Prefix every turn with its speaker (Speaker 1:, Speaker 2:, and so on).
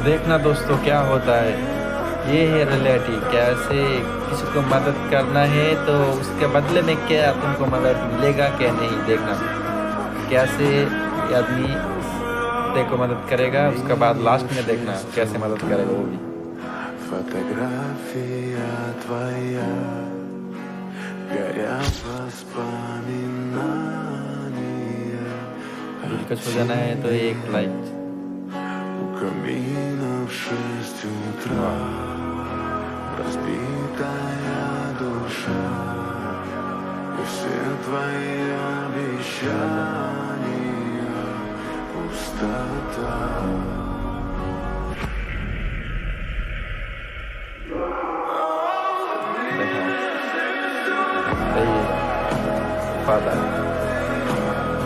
Speaker 1: देखना दोस्तों क्या होता है। ये है रियलिटी। कैसे किसी को मदद करना है तो उसके बदले में क्या तुमको मदद मिलेगा क्या नहीं, देखना कैसे ये आदमी तेरे को मदद करेगा, उसके बाद लास्ट में देखना कैसे मदद करेगा वो भी।
Speaker 2: Фотография твоя, горят воспоминания
Speaker 1: दिल
Speaker 2: о
Speaker 1: को छू जाना है तो एक लाइक।
Speaker 2: у камина в 6 утра. Разбитая душа и все твои обещания пустота.